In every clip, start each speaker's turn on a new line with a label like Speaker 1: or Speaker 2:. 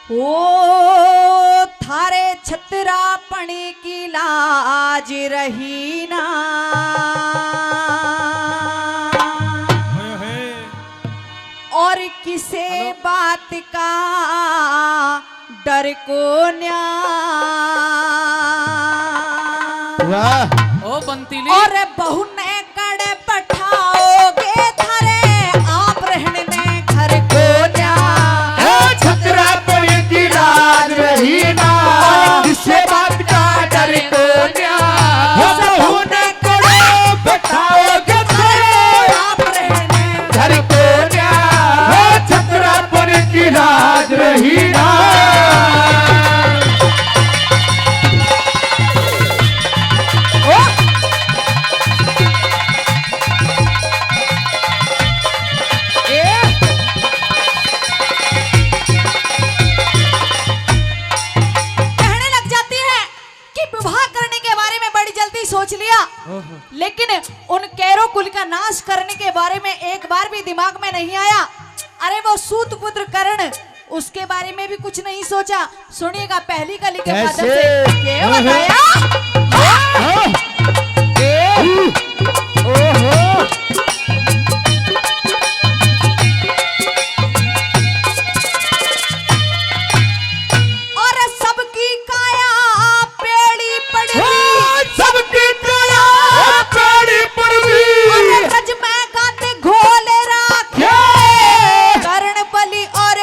Speaker 1: ओ थारे छतरापणी की लाज रही ना, और किसे बात का डर को न्या।
Speaker 2: ओ बंतीली
Speaker 1: और बहू ने कड़े पठाओगे थारे आप रहने घर को न्या।
Speaker 3: छतरापणी की लाज रही ना, किसे बात का डर को न्या। बहू ने कड़े पठाओगे थारे
Speaker 1: आप रहने
Speaker 3: घर को न्या। छतरापणी की लाज रही ना।
Speaker 1: सोच लिया, लेकिन उन कैरो कुल का नाश करने के बारे में एक बार भी दिमाग में नहीं आया। अरे वो सूत पुत्र कर्ण, उसके बारे में भी कुछ नहीं सोचा। सुनिएगा पहली कली के माध्यम से क्या बताया। और सबकी काया पेड़ी पड़ी,
Speaker 3: सबकी काया पेड़ी पड़ी,
Speaker 1: और रज में गाते घोले राखे। कर्ण बलि और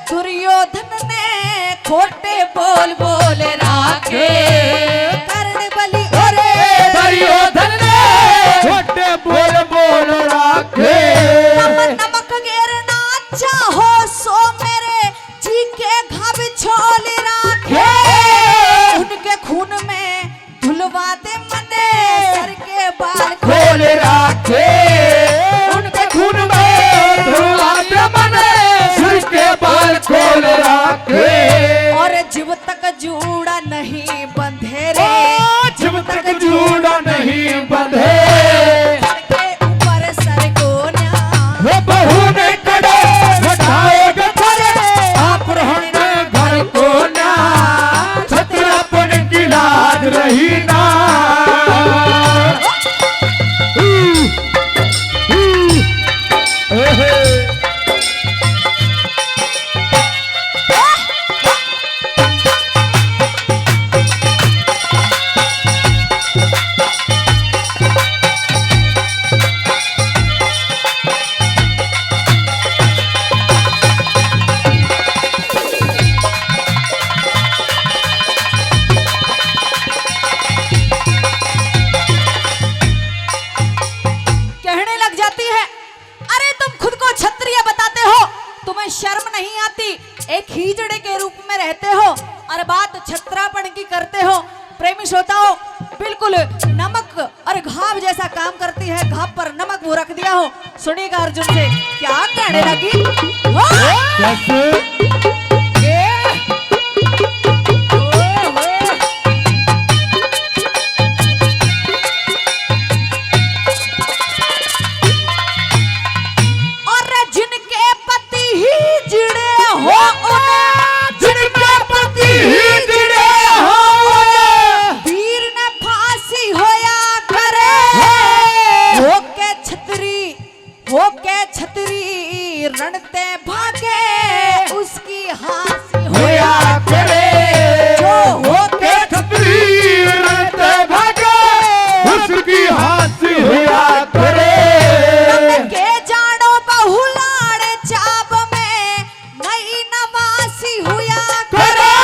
Speaker 1: दुर्योधन ने खोटे बोल बोल राखे। कर्ण बलि और
Speaker 3: दुर्योधन ने खोटे बोल बोल राखे।
Speaker 1: नमक गिरना चाहो सो मेरे जी के घाव छोल राखे। उनके खून में धुलवा दे मने सर के बाल
Speaker 3: खोल राखे। उनके खून में धुलवा दे मने सर के बाल खोल राखे।
Speaker 1: और जीव तक जूड़ा नहीं बंधे रे,
Speaker 3: जब तक जूड़ा नहीं बंधे।
Speaker 1: सर के ऊपर सर को न्या।
Speaker 3: वो बहू ने कड़े उठाओगे थारे आप रहने घर को ना। छतरापणी की लाज रही ना।
Speaker 1: कहने लग जाती है, अरे तुम खुद को क्षत्रिय बताते हो, तुम्हें शर्म नहीं आती? एक हिजड़े के रूप में रहते हो और बात छत्रापन की करते हो। प्रेमी श्रोताओं, बिल्कुल नमक और घाव जैसा काम करती है। घाव पर नमक वो रख दिया हो। सुनिएगा अर्जुन से क्या कहने लगी। और जिनके पति ही जिड़े हो उन्हें,
Speaker 3: जिनके पति ही जिड़े हो उन्हें,
Speaker 1: वीर ने फांसी होया करे। होके छतरी रणते भागे, उसकी हांसी
Speaker 3: होया करे।
Speaker 1: जो
Speaker 3: होके छतरी रणते भागे, उसकी हांसी होया करे।
Speaker 1: के जानो बहुलाड़ चाप में नई नवासी हुआ करे।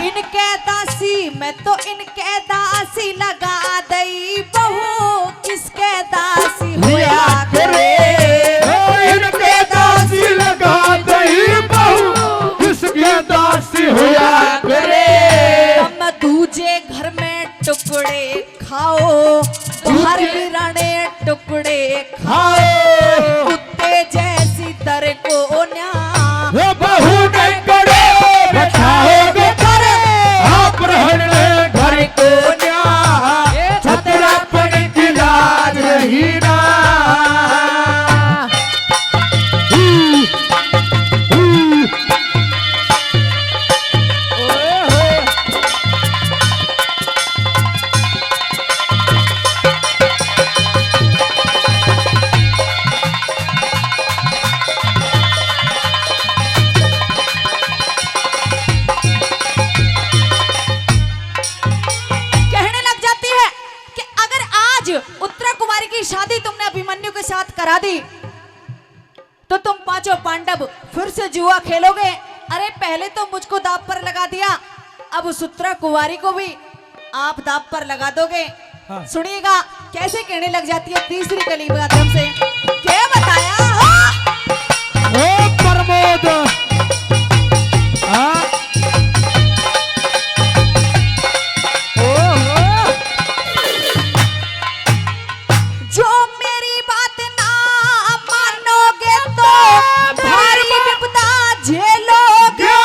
Speaker 1: इनके दासी मैं तो इनके दासी लगा दई बहू, किसके दासी हुआ करे।
Speaker 3: इनके दासी लगा दई बहू,
Speaker 1: करा दी तो तुम पांचों पांडव फिर से जुआ खेलोगे। अरे पहले तो मुझको दाव पर लगा दिया, अब उस उत्तरा कुंवारी को भी आप दाव पर लगा दोगे।
Speaker 3: हाँ।
Speaker 1: सुनिएगा कैसे कहने लग जाती है तीसरी कली माध्यम से। क्या बताया हाँ?
Speaker 3: ओ प्रमोद हाँ?
Speaker 1: जो मेरी बात ना मानोगे तो भारी विपदा झेलोगे।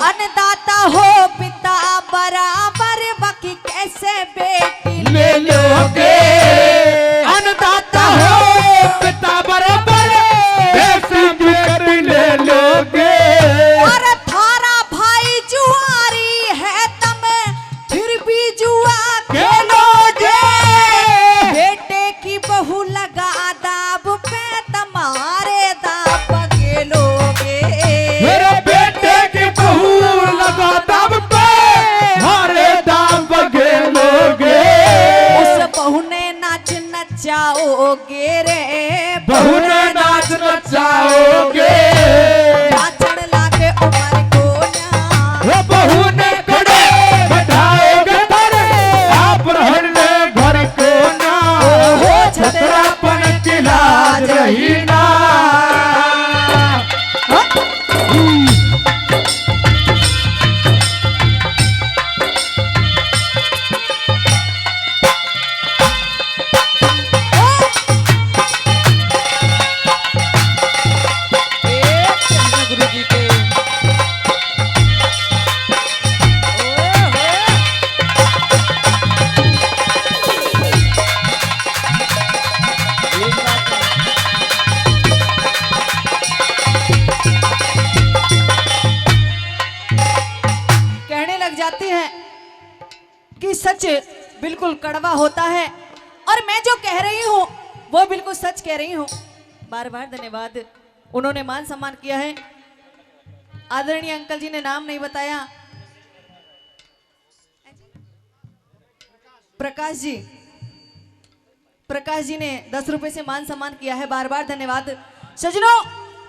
Speaker 1: अन्नदाता हो पिता बराबर, बाकी कैसे बेटी
Speaker 3: ले लोगे। अन्नदाता हो पिता बराबर, ऐसी बेटी ले लोगे।
Speaker 1: और थारा भाई जुआरी है तुम फिर भी जुआ खेलोगे। बेटे की बहू लगा दाब पे तुम्हारे दाब खेलोगे।
Speaker 3: मेरे बेटे की बहू लगा दाव पे, हमारे दाव बगेलोगे।
Speaker 1: उस बहू ने नाच नचाओगे रे,
Speaker 3: बहू ने नाच नचाओगे।
Speaker 1: नाचन लागे उमर को ना।
Speaker 3: वो बहू ने कड़े बैठाओगे तारे, आप रहने घर को ना।
Speaker 1: ओहो
Speaker 3: छतरापन की लाज रही ना।
Speaker 1: गुरु जी के कहने लग जाती हैं कि सच बिल्कुल कड़वा होता है और मैं जो कह रही हूँ वो बिल्कुल सच कह रही हूँ। बार बार धन्यवाद, उन्होंने मान सम्मान किया है। आदरणीय अंकल जी ने नाम नहीं बताया, प्रकाश जी, प्रकाश जी ने 10 रुपए से मान सम्मान किया है। बार बार धन्यवाद। सजनों,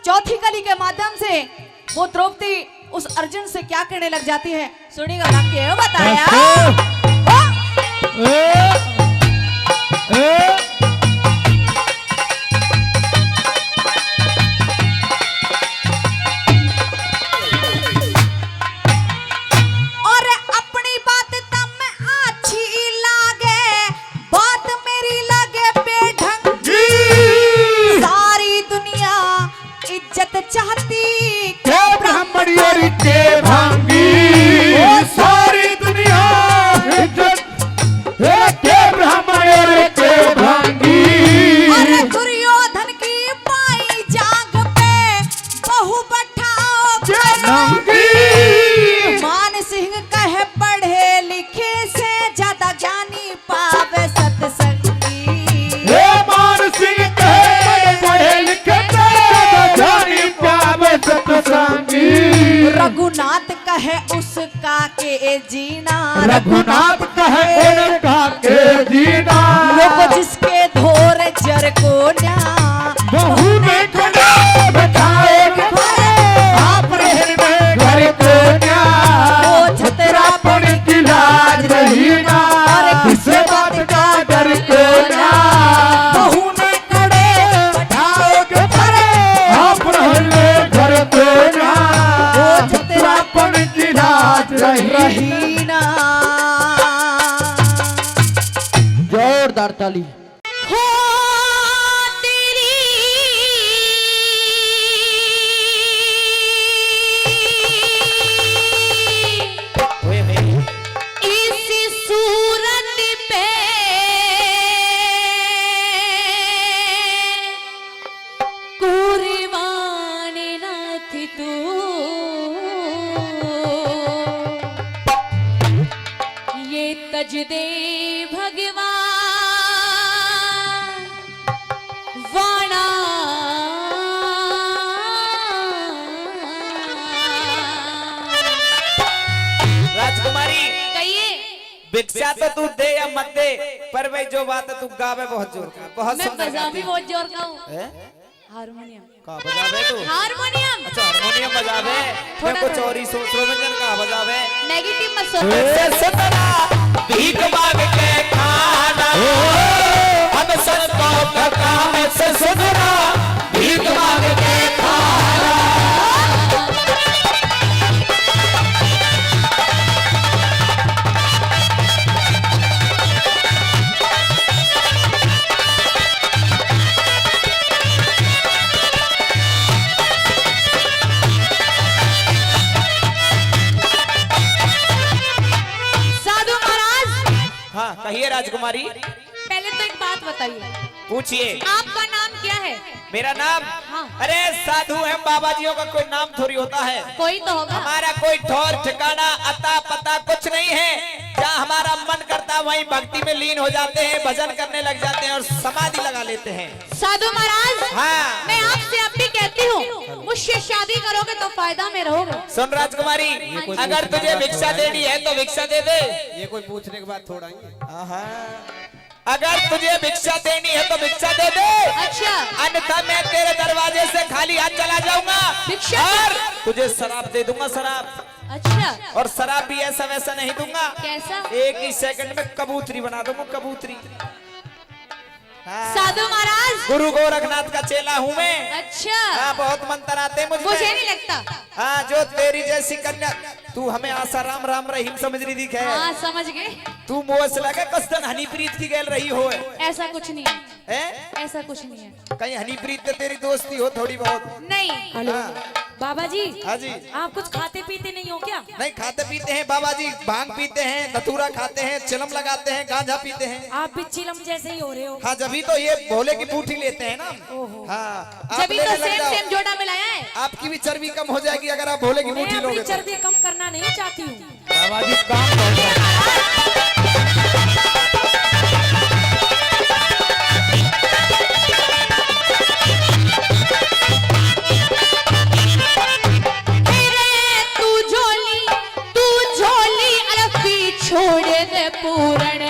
Speaker 1: चौथी कली के माध्यम से वो द्रौपदी उस अर्जुन से क्या कहने लग जाती है, सुनिएगा। क्या बताया और अपनी बात तब में अच्छी लागे, बात मेरी लगे बेढंग। सारी दुनिया इज्जत चाहती
Speaker 3: क्या ब्राह्मणियों के भांगी। ओ सारी दुनिया इज्जत के ब्राह्मणियों के भांगी।
Speaker 1: अरे दुर्योधन की पाई जाग पे बहु बैठाओ
Speaker 3: नंगी।
Speaker 1: मान सिंह कहे पढ़े लिखे से ज्यादा ज्ञानी पावे सत्संगी।
Speaker 3: हे मान सिंह कहे पढ़े लिखे से जानी पावे सत्संगी।
Speaker 1: रघुनाथ कहे उसका के जीना,
Speaker 3: रघुनाथ कहे उनका के जीना।
Speaker 1: लोग जिसके धोर जर को न्या,
Speaker 3: बहू में खड़ा बैठाओगे आप रहने घर को न्या।
Speaker 1: वो छतरापन
Speaker 3: की लाज रही ना, किसे बात का डर को न्या।
Speaker 1: बहू में खड़े
Speaker 3: बैठाओगे आप रहने घर को न्या।
Speaker 1: वो
Speaker 3: छतरापन की लाज रही।
Speaker 1: रही ना।
Speaker 2: जोरदार ताली।
Speaker 1: हो तेरी इस सूरत पे कुर्बान न थी तू, ये तज दे भगवान वाणा।
Speaker 4: राजकुमारी
Speaker 1: कहिए
Speaker 3: भिक्षा तो तू दे या मत दे, पर भाई जो बात है तू गावे बहुत जोर का, बहुत
Speaker 1: मैं
Speaker 3: सुंदर
Speaker 1: बजा
Speaker 3: गाती
Speaker 1: भी
Speaker 3: है।
Speaker 1: बहुत जोर का हूँ।
Speaker 3: हैं?
Speaker 1: हारमोनियम।
Speaker 3: कहाँ बजावे तू?
Speaker 1: हारमोनियम।
Speaker 3: अच्छा हारमोनियम बजावे, मैं
Speaker 1: थोड़ा
Speaker 3: कुछ
Speaker 1: थोड़ा।
Speaker 3: और ही सोच रहा हूँ, कहाँ बजावे?
Speaker 1: नेगेटिव मत सोचो।
Speaker 3: सतरा भीख मांग के खाना, हम संतों का काम से सुधरा, भीख मांग के खाना।
Speaker 1: साधु महाराज,
Speaker 3: हाँ कहिए राजकुमारी,
Speaker 1: पहले तो एक बात बताइए,
Speaker 3: पूछिए।
Speaker 1: आपका नाम क्या है?
Speaker 3: मेरा नाम?
Speaker 1: हाँ।
Speaker 3: अरे साधु है, बाबा जियों का कोई नाम थोड़ी होता है।
Speaker 1: कोई तो होगा।
Speaker 3: हमारा कोई ठौर ठिकाना अता पता कुछ नहीं है। जहाँ हमारा मन करता वहीं भक्ति में लीन हो जाते हैं, भजन करने लग जाते हैं और समाधि लगा लेते हैं।
Speaker 1: साधु महाराज,
Speaker 3: हाँ।
Speaker 1: मैं आपसे अब भी कहती हूँ, मुझसे शादी करोगे तो फायदा में रहोगे।
Speaker 3: सुन राजकुमारी, अगर तुझे भिक्षा देनी है तो भिक्षा दे दे।
Speaker 2: ये कोई पूछने के बाद थोड़ा ही।
Speaker 3: अगर तुझे भिक्षा देनी है तो भिक्षा दे दे,
Speaker 1: अच्छा,
Speaker 3: अन्यथा मैं तेरे दरवाजे से खाली हाथ चला जाऊंगा
Speaker 1: भिक्षा
Speaker 3: और तुझे शराब दे दूंगा, शराब।
Speaker 1: अच्छा,
Speaker 3: और शराब भी ऐसा वैसा नहीं दूंगा,
Speaker 1: कैसा?
Speaker 3: एक ही सेकंड में कबूतरी बना दूंगा, कबूतरी। हाँ।
Speaker 1: साधु महाराज,
Speaker 3: गुरु गोरखनाथ का चेला हूँ मैं।
Speaker 1: अच्छा,
Speaker 3: हाँ बहुत मंत्र आते हैं मुझे।
Speaker 1: मुझे नहीं लगता।
Speaker 3: हाँ जो तेरी जैसी कन्या, तू हमें आशा राम राम रहीम समझ रही दिखे।
Speaker 1: हाँ समझ गए।
Speaker 3: तू मुँह से लगा कस्तन हनीप्रीत की गैल रही हो
Speaker 1: ऐसा कुछ नहीं है,
Speaker 3: है?
Speaker 1: ऐसा कुछ नहीं है।
Speaker 3: कहीं हनीप्रीत से तेरी दोस्ती हो थोड़ी बहुत?
Speaker 1: नहीं।
Speaker 3: हाँ।
Speaker 4: बाबा जी,
Speaker 3: हाँ जी।
Speaker 4: आप कुछ खाते पीते नहीं हो क्या?
Speaker 3: नहीं खाते पीते हैं बाबा जी, भांग पीते हैं, धतूरा खाते हैं, चिलम लगाते हैं, गांजा पीते हैं।
Speaker 4: आप भी चिलम जैसे ही हो रहे हो।
Speaker 3: हाँ जभी तो ये भोले की बूटी लेते हैं ना।
Speaker 4: ओहो।
Speaker 3: हाँ आप
Speaker 1: जभी तो
Speaker 3: लेने लग
Speaker 1: सेम
Speaker 3: जाओ।
Speaker 1: सेम जोड़ा मिलाया है।
Speaker 3: आपकी भी चर्बी कम हो जाएगी अगर आप भोले की
Speaker 4: मैं
Speaker 3: बूटी
Speaker 4: अपनी
Speaker 3: लोगे तो।
Speaker 4: चर्बी कम करना नहीं चाहती हूँ।
Speaker 2: बाबा जी काम बहुत है।
Speaker 1: अलफी छोड़ दे पूरण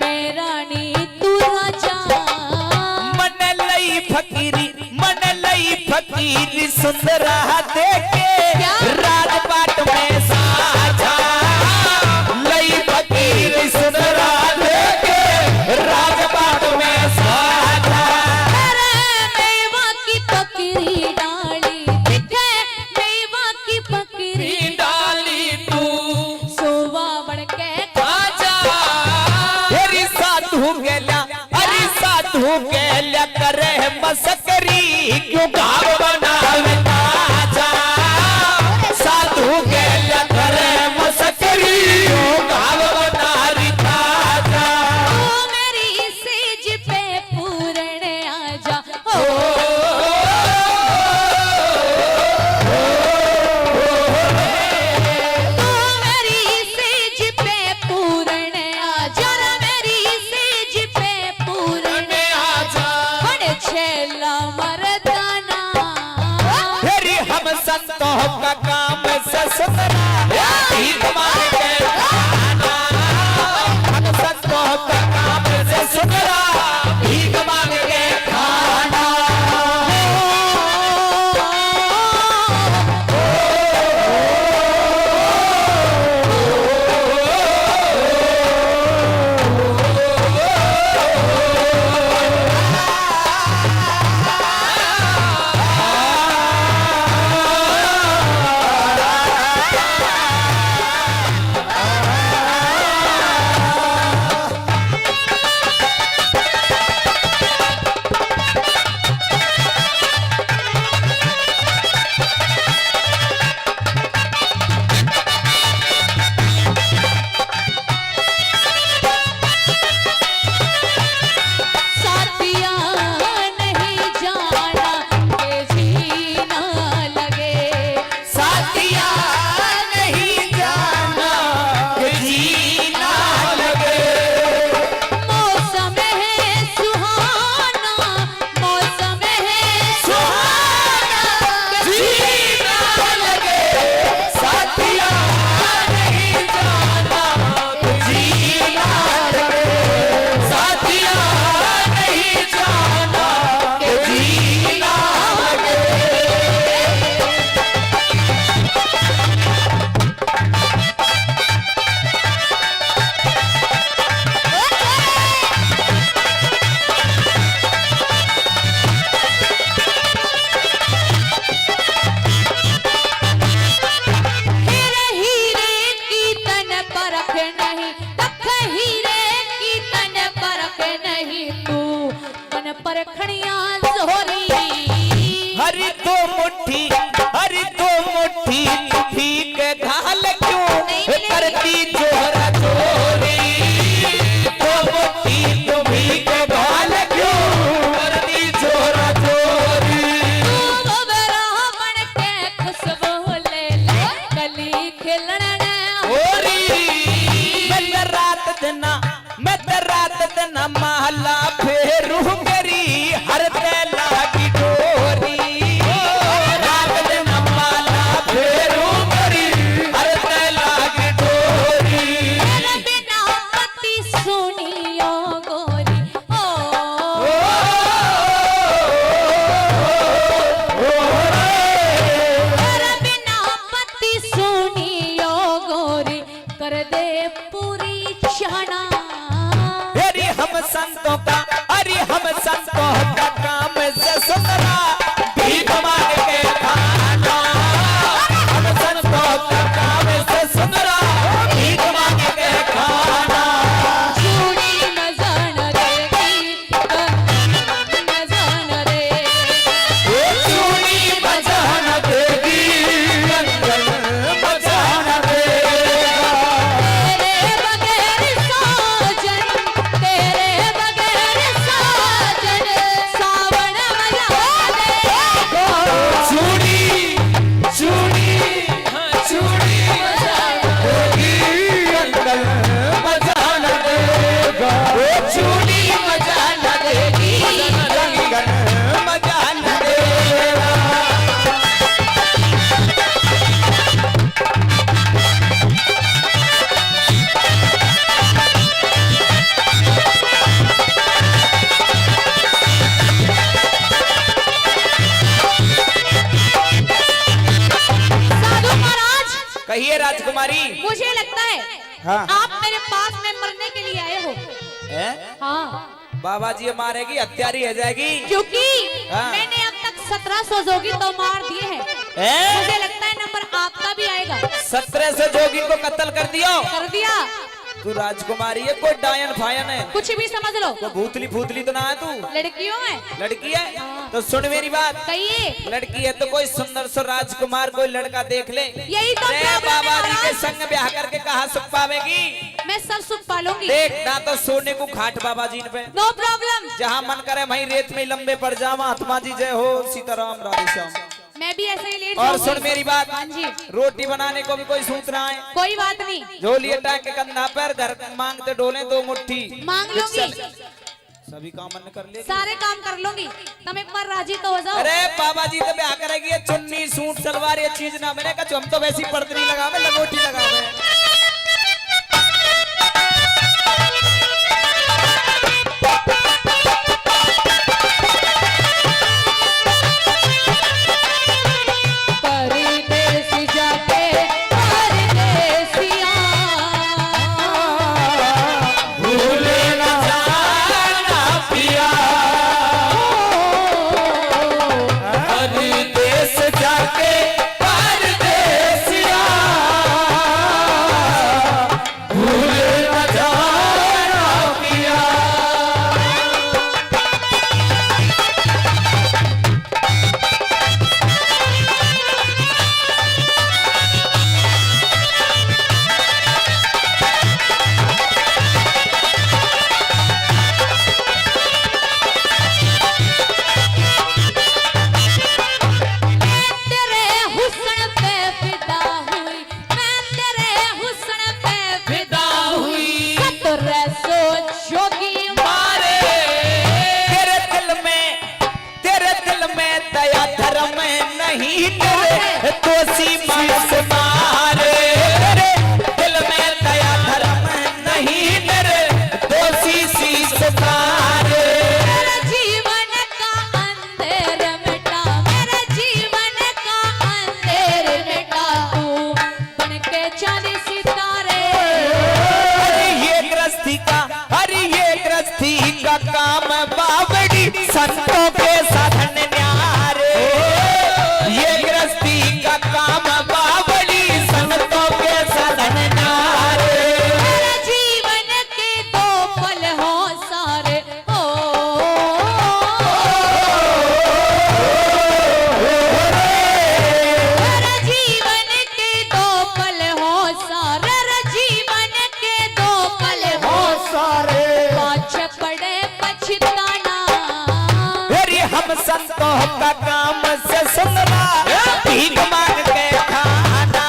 Speaker 1: मेरा नी तू राजा।
Speaker 3: मन लई फकीरी सुंदरा देखे
Speaker 1: क्या?
Speaker 3: राजपाट में साझा। लई फकीरी सुंदरा देखे राजपाट में साझा।
Speaker 1: अरे मेवा की पकड़ी डाली दिखे, मेवा की पकड़ी
Speaker 3: डाली तू
Speaker 1: सोवा बढ़ के
Speaker 3: आजा। तेरी साधु गेल्या करे मसकरी क्यों गाव बनावे ताजा। साधु गेल्या करे मसकरी क्यों गाव बनारी ताजा।
Speaker 1: ओ मेरी सेज पे पूरण आजा। ओ मेरी सेज पे पूरण आजा, मेरी सेज पे पूरण
Speaker 3: आजा।
Speaker 1: बड़े छेला मर्दाना।
Speaker 3: तेरी हम संतों का काम से सुधरा, भीख मांग के खाना। हम संतों का काम से सुधरा, भीख मांग के खाना।
Speaker 4: खेलने
Speaker 3: होरी मैं ते रात दिन महला फेरू करी हर ते लागी डोरी रात दिन महला फेरू करी हर ते लागी डोरी
Speaker 4: तेरे बिना पति सुनियो गोरी ओ तेरे बिना पति सुनियो गोरी कर दे पूरी क्षणा
Speaker 3: अरे हम संतों का काम से सुनरा भीख मांग के खाना हम संतों का काम से सुनरा भीख मांग के खाना
Speaker 4: चूड़ी मजान देगी मजान रे
Speaker 3: चूड़ी बजान देगी कंगन बजान देगा
Speaker 4: तेरे बगैर साजन सावन मजा देगा
Speaker 3: चूड़ी हाँ चूड़ी देगी कंगन बजान देगा चूड़ी बजान देगी कंगन बजान देगा
Speaker 4: साधु महाराज
Speaker 3: कहिए राजकुमारी
Speaker 4: मुझे लगता है
Speaker 2: हाँ।
Speaker 4: आप मेरे पास में मरने के लिए आए हो
Speaker 3: हैं?
Speaker 4: हाँ
Speaker 3: बाबा जी मारेगी हत्यारी हो जाएगी
Speaker 4: क्योंकि
Speaker 3: हाँ।
Speaker 4: मैंने अब तक 1700 जोगी तो मार दिए हैं
Speaker 3: हैं?
Speaker 4: मुझे लगता है नंबर आपका भी आएगा
Speaker 3: 17 से जोगी को कत्ल कर दियो
Speaker 4: कर दिया
Speaker 3: तू राजकुमारी है कोई डायन फायन है
Speaker 4: कुछ भी समझ लो
Speaker 3: कोई भूतली फूतली तो ना है तू
Speaker 4: लड़कियों में
Speaker 3: लड़की है तो सुन मेरी बात
Speaker 4: कहिए
Speaker 3: लड़की है तो कोई सुंदर सो राजकुमार कोई लड़का देख ले
Speaker 4: यही तो
Speaker 3: रे
Speaker 4: प्रॉब्लम है
Speaker 3: बाबा जी के
Speaker 4: महाराज।
Speaker 3: संग ब्याह करके कहाँ सुख पावेगी
Speaker 4: मैं सब सुख पालूंगी
Speaker 3: देख ना तो सोने को खाट बाबा जी पे
Speaker 4: नो प्रॉब्लम
Speaker 3: जहाँ मन करे वहीं रेत में लंबे पड़ जावा आत्मा जी जय हो सीताराम राधे श्याम
Speaker 4: मैं भी ऐसे ही लेट
Speaker 3: और
Speaker 4: जाऊंगी।
Speaker 3: सुन मेरी बात
Speaker 4: हाँ जी
Speaker 3: रोटी बनाने को भी कोई सूत रहा है
Speaker 4: कोई बात नहीं
Speaker 3: झोलिए टांग के कंधा पर घर मांगते डोले 2 मुट्ठी
Speaker 4: मांग लूंगी
Speaker 3: सभी काम मन कर ले
Speaker 4: सारे काम कर लूंगी तुम एक बार राजी तो हो जाओ
Speaker 3: अरे बाबा जी तो ब्याह करेगी ये चुन्नी सूट सलवार ये चीज ना मैंने कहा हम तो वैसी पर्दनी लगावे लंगोटी लगावे
Speaker 4: परदेस जाके परदेसिया
Speaker 3: भूले न जाना पिया परदेस जाके परदेसिया भूले न जाना पिया
Speaker 4: तेरे हुस्न पे फिदा हुई मैं तेरे हुस्न पे फिदा हुई सतरे सो जोगी
Speaker 3: मारे तेरे दिल में दया धर्म नहीं तेरे दोषी मानस मारे तेरे दिल में दया धर्म नहीं तेरे दोषी शीश मारे
Speaker 4: मेरे जीवन का अंधेर मिटा मेरे जीवन का अंधेर मिटा तू बन के चांदी सितारे
Speaker 3: अरे ये गृहस्थी का काम बावड़ी संतों के साधन न्यारे ये गृहस्थी का काम बावड़ी संतों के साधन न्यारे
Speaker 4: मेरे जीवन के 2 पल हो सारे ओ मेरे जीवन के 2 पल हो सारे रे जीवन के 2 पल हो सारे पाछे पड़े पछताना
Speaker 3: अरे हम संतों का काम से सुनना भीख मांग के खाना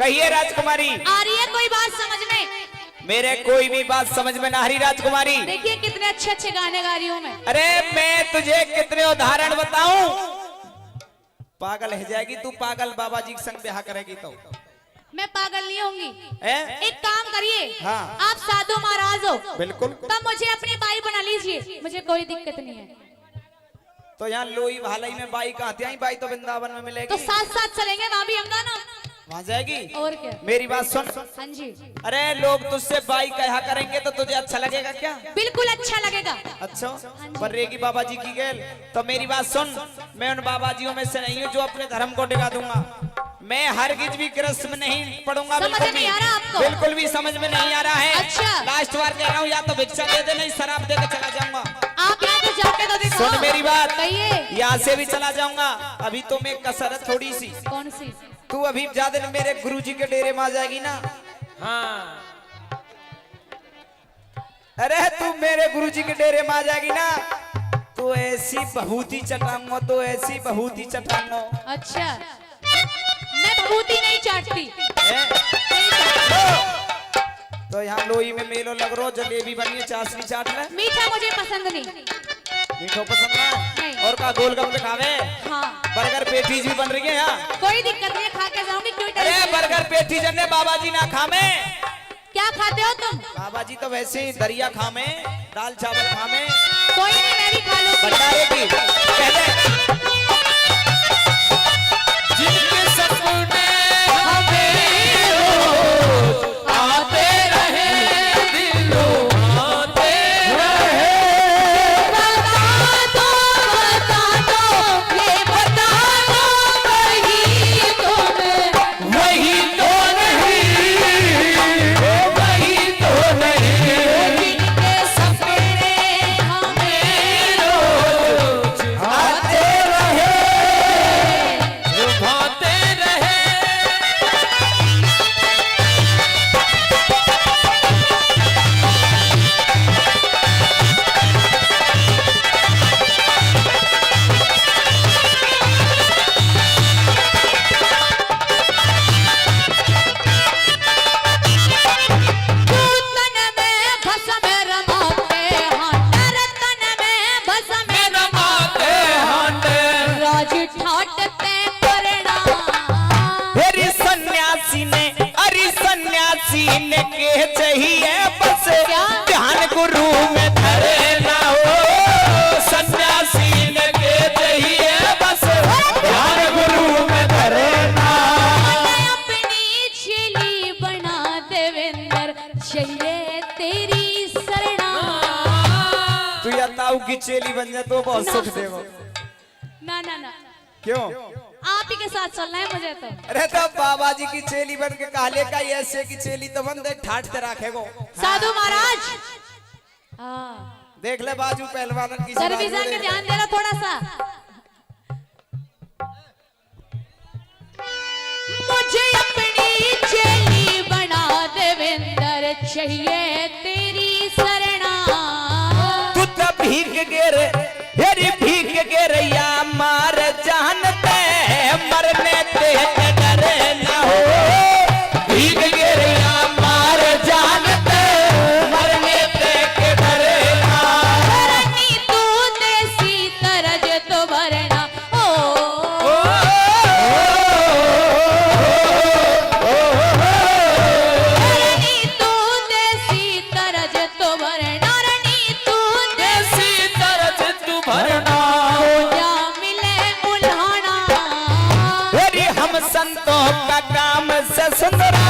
Speaker 3: कहिए राजकुमारी।
Speaker 4: आ रही है कोई बात समझ में?
Speaker 3: मेरे कोई भी बात समझ में ना आ रही राजकुमारी।
Speaker 4: देखिए कितने अच्छे अच्छे गाने गा रही हूँ मैं।
Speaker 3: अरे मैं तुझे कितने उदाहरण बताऊं, पागल है जाएगी तू। पागल बाबा जी के संग ब्याह करेगी तो
Speaker 4: मैं पागल नहीं होंगी।
Speaker 3: है?
Speaker 4: एक काम करिए,
Speaker 3: हाँ।
Speaker 4: आप साधु महाराज हो,
Speaker 3: बिल्कुल।
Speaker 4: तब मुझे अपनी बाई बना लीजिए, मुझे कोई दिक्कत नहीं है।
Speaker 3: तो यहाँ लोई भालाई में बाई कहाँ थी? बाई तो वृंदावन में मिलेगी।
Speaker 4: तो साथ साथ चलेंगे, वहाँ भी हमगा ना,
Speaker 3: वहाँ जाएगी।
Speaker 4: और क्या।
Speaker 3: मेरी बात सुन।
Speaker 4: हाँ जी,
Speaker 3: अरे लोग तुझसे बाई कहा करेंगे तो तुझे अच्छा लगेगा क्या?
Speaker 4: बिल्कुल अच्छा लगेगा।
Speaker 3: अच्छा, पर रहेगी बाबा जी की गेल। तो मेरी बात सुन, मैं उन बाबा जियों में से नहीं हूँ जो अपने धर्म को डिगा दूंगा। मैं हरगिज भी कृष्ण में नहीं पढ़ूंगा।
Speaker 4: समझ
Speaker 3: बिल्कुल
Speaker 4: नहीं
Speaker 3: भी।
Speaker 4: आ रहा आपको?
Speaker 3: बिल्कुल भी समझ में नहीं आ रहा है।
Speaker 4: अच्छा।
Speaker 3: लास्ट बार कह रहा हूँ, या तो भिक्षा दे दे, नहीं शराब दे के चला जाऊंगा।
Speaker 4: आप यहाँ तो जाके तो दिखाओ।
Speaker 3: सुन मेरी बात,
Speaker 4: कहिए।
Speaker 3: यहाँ से भी चला जाऊंगा। अभी तो मैं कसरत थोड़ी सी।
Speaker 4: कौन सी?
Speaker 3: तू अभी ज्यादा दिन मेरे गुरुजी के डेरे में आ जाएगी ना।
Speaker 2: हाँ
Speaker 3: अरे तू मेरे गुरुजी के डेरे में आ जाएगी ना, तो ऐसी बहूती चटाऊंगा, तो ऐसी बहूती चटाऊंगा।
Speaker 4: अच्छा, मैं भभूति नहीं चाटती।
Speaker 3: तो यहाँ लोई में मेलो लग रो, जलेबी बनी है, चाशनी चाट ले।
Speaker 4: मीठा मुझे पसंद नहीं।
Speaker 3: मीठो पसंद ना?
Speaker 4: नहीं।
Speaker 3: और का गोलगप्पे खावे?
Speaker 4: हाँ,
Speaker 3: बर्गर पेटीज भी बन रही है यहाँ।
Speaker 4: कोई दिक्कत नहीं, खा के जाऊंगी। क्यों
Speaker 3: अरे
Speaker 4: टेंशन?
Speaker 3: बर्गर पेटीज ने बाबा जी ना खामे।
Speaker 4: क्या खाते हो तुम?
Speaker 3: बाबा जी तो वैसे ही दरिया खामे, दाल चावल खामे।
Speaker 4: कोई नहीं, मैं भी खा लूंगी।
Speaker 3: भंडारे की पहले
Speaker 2: जिनके सपने हमें रोज आते रहे, दिलों आते रहे।
Speaker 4: बता दो, ये बता दो, वही तुम।
Speaker 2: वही तो नहीं, वही तो नहीं।
Speaker 4: जिनके सपने हमें
Speaker 2: रोज
Speaker 3: आते रहे।
Speaker 2: लुभाते रहे।
Speaker 4: तन में भस्म रमाते, हाँ डर तन में भस्म
Speaker 2: रमाते हांडे।
Speaker 4: राज ठाटते परिणाम।
Speaker 3: अरे सन्यासी ने, अरे सन्यासी ने के चाहिए बस ध्यान गुरु में धरे ना हो।
Speaker 2: सन्यासी ने के चाहिए बस ध्यान गुरु में धरे ना।
Speaker 4: अपनी चेली बना देवेंद्र, चाहिए तेरी शरणा।
Speaker 3: तू या ताऊ की चेली बन जाए तो बहुत सुख देगा।
Speaker 4: ना ना ना,
Speaker 3: क्यों?
Speaker 4: आप ही के साथ चलना है मुझे तो।
Speaker 3: अरे तो बाबा जी की चेली बन के काले का ऐसे की चेली तो बन दे, ठाट ते रखेगो।
Speaker 4: साधु महाराज, हाँ,
Speaker 3: देख ले बाजू पहलवान की
Speaker 4: सर्विसा के ध्यान देना थोड़ा सा। मुझे अपनी चेली बना देवेंद्र, चाहिए तेरी शरणा।
Speaker 3: तू तो भीख गिर, अरे भीख गिर या मार जानते, मरने ते डरे ना हो।
Speaker 2: भीग गिर या मार जानते, मरने ते के डरे ना।
Speaker 4: करनी तू देसी तरज तो भरना। ओ करनी तू देसी तरज तो भरना। रनी तू
Speaker 2: देसी तरज तू भरना।
Speaker 4: या मिले उल्हाना।
Speaker 3: अरे हम संतों का काम से सुंदरा,